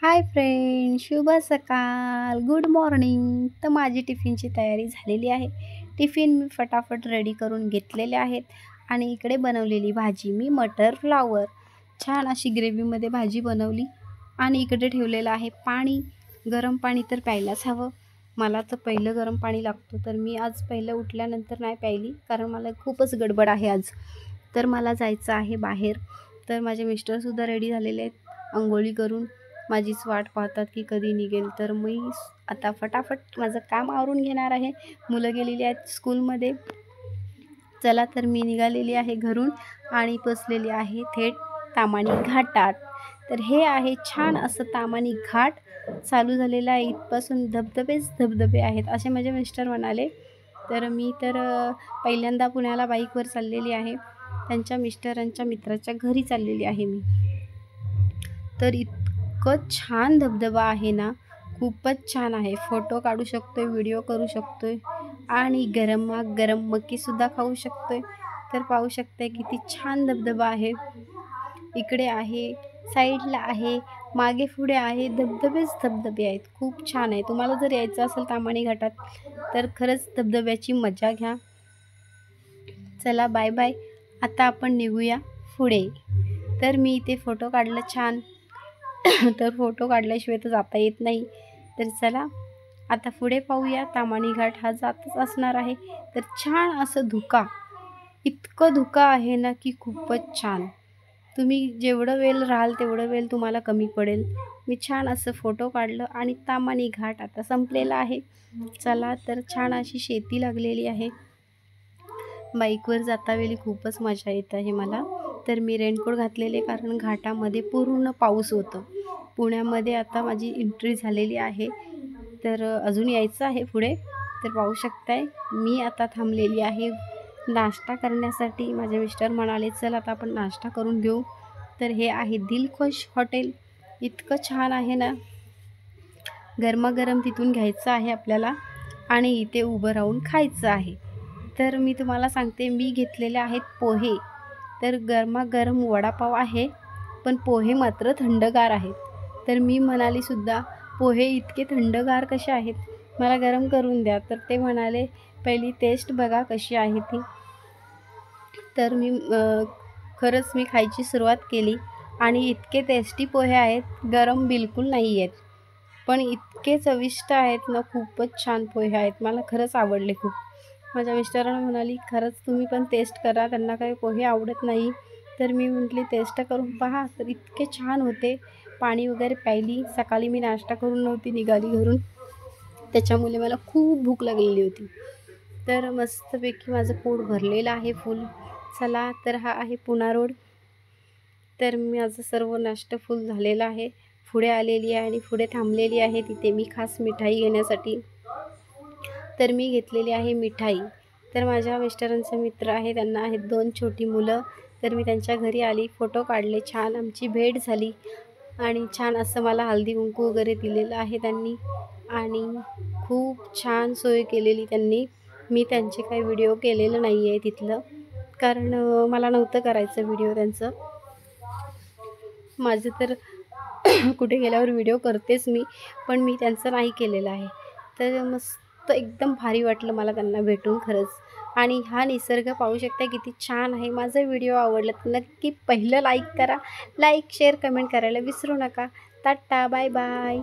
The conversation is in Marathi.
हाय फ्रेंड, शुभ सकाळ, गुड मॉर्निंग. तर माझी टिफिनची तयारी झालेली आहे. टिफिन मी फटाफट रेडी करून घेतलेले आहेत. आणि इकडे बनवलेली भाजी मी मटर फ्लावर छान अशी ग्रेव्हीमध्ये भाजी बनवली. आणि इकडे ठेवलेलं आहे पाणी. गरम पाणी तर प्यायलाच हवं. मला तर पहिलं गरम पाणी लागतो, तर मी आज पहिलं उठल्यानंतर नाही प्यायली, कारण मला खूपच गडबड आहे आज. तर मला जायचं आहे बाहेर. तर माझे मिस्टरसुद्धा रेडी झालेले आहेत अंघोळी करून. माझीच वाट पाहतात की कधी निघेल. तर मी आता फटाफट माझं काम आवरून घेणार आहे. मुलं गेलेली आहेत स्कूलमध्ये. चला तर मी निघालेली आहे घरून आणि पोचलेली आहे थेट तामाणी घाटात. तर हे आहे छान असं तामाणी घाट. चालू झालेला आहे, इथपासून धबधबेच धबधबे आहेत असे माझे मिस्टर म्हणाले. तर मी पहिल्यांदा पुण्याला बाईकवर चाललेली आहे. त्यांच्या मिस्टरांच्या मित्राच्या घरी चाललेली आहे मी. तर इतकं छान धबधबा आहे ना, खूपच छान आहे. फोटो काढू शकतोय, व्हिडिओ करू शकतोय आणि गरमागरम मकीसुद्धा खाऊ शकतोय. तर पाहू शकते किती छान धबधबा आहे. इकडे आहे, साईडला आहे, मागे पुढे आहे, धबधबेच धबधबे आहेत. खूप छान आहे. तुम्हाला जर यायचं असेल तामाणी घाटात तर खरंच धबधब्याची मजा घ्या. चला बाय बाय. आता आपण निघूया पुढे. तर मी इथे फोटो काढला छान. तर फोटो काढल्याशिवाय तर जाता येत नाही. तर चला आता पुढे पाहूया. तामाणी घाट हा जातच असणार आहे. तर छान असं धुका, इतकं धुका आहे ना की खूपच छान. तुम्ही जेवढं वेळ राहाल तेवढं वेळ तुम्हाला कमी पडेल. मी छान असं फोटो काढलं आणि तामाणी घाट आता संपलेला आहे. चला तर छान अशी शेती लागलेली आहे. बाईकवर जातावेळी खूपच मजा येत आहे मला. तर मी रेनकोट घातलेले, कारण घाटामध्ये पूर्ण पाऊस होतं. पुण्यामध्ये आता माझी एंट्री झालेली आहे. तर अजून यायचं आहे पुढे. तर पाहू शकताय मी आता थांबलेली आहे नाश्ता करण्यासाठी. माझे मिस्टर म्हणाले चल आता आपण नाश्ता करून घेऊ. तर हे आहे दिलखुश हॉटेल. इतकं छान आहे ना, गरमागरम तिथून घ्यायचं आहे आपल्याला आणि इथे उभं राहून खायचं आहे. तर मी तुम्हाला सांगते, मी घेतलेले आहेत पोहे. तर गरमागरम वडापाव आहे, पण पोहे मात्र थंडगार आहेत. तर मी म्हणालीसुद्धा पोहे इतके थंडगार कसे आहेत, मला गरम करून द्या. तर ते म्हणाले पहिली टेस्ट बघा कशी आहे ती. तर खरंच मी खायची सुरुवात केली आणि इतके टेस्टी पोहे आहेत, गरम बिलकुल नाही आहेत, पण इतके चविष्ट आहेत ना. खूपच छान पोहे आहेत, मला खरंच आवडले खूप. माझ्या मिस्टरांना म्हणाली खरंच तुम्ही पण टेस्ट करा, त्यांना काही पोहे आवडत नाही. तर मी म्हटली टेस्ट करून पहा. तर इतके छान होते. पाणी वगैरे प्यायली. सकाळी मी नाश्ता करून नव्हती निघाली घरून, त्याच्यामुळे मला खूप भूक लागलेली होती. तर मस्तपैकी माझं पोट भरलेलं आहे फुल. चला तर हा आहे पुणा रोड. तर माझं सर्व नाश्ता फुल झालेला आहे. पुढे आलेली आहे आणि पुढे थांबलेली आहे तिथे मी खास मिठाई घेण्यासाठी. तर मी घेतलेली आहे मिठाई. तर माझ्या मिस्टरांचा मित्र आहे, त्यांना आहेत 2 छोटी मुलं. तर मी त्यांच्या घरी आली, फोटो काढले, छान आमची भेट झाली आणि छान असं मला हळदी कुंकू वगैरे दिलेलं आहे त्यांनी आणि खूप छान सोय केलेली त्यांनी. मी त्यांचे काही व्हिडिओ केलेलं नाही आहे तिथलं, कारण मला नव्हतं करायचं व्हिडिओ त्यांचं. माझं तर कुठे गेल्यावर व्हिडिओ करतेच मी, पण मी त्यांचं नाही केलेलं आहे. तर मस्त एकदम भारी वाटलं मला त्यांना भेटून खरंच. आणि हा निसर्ग पाहू शकता किती छान आहे. माझा व्हिडिओ आवडला तर नक्की पहिलं लाईक करा. लाईक शेअर कमेंट करायला विसरू नका. Tata bye bye.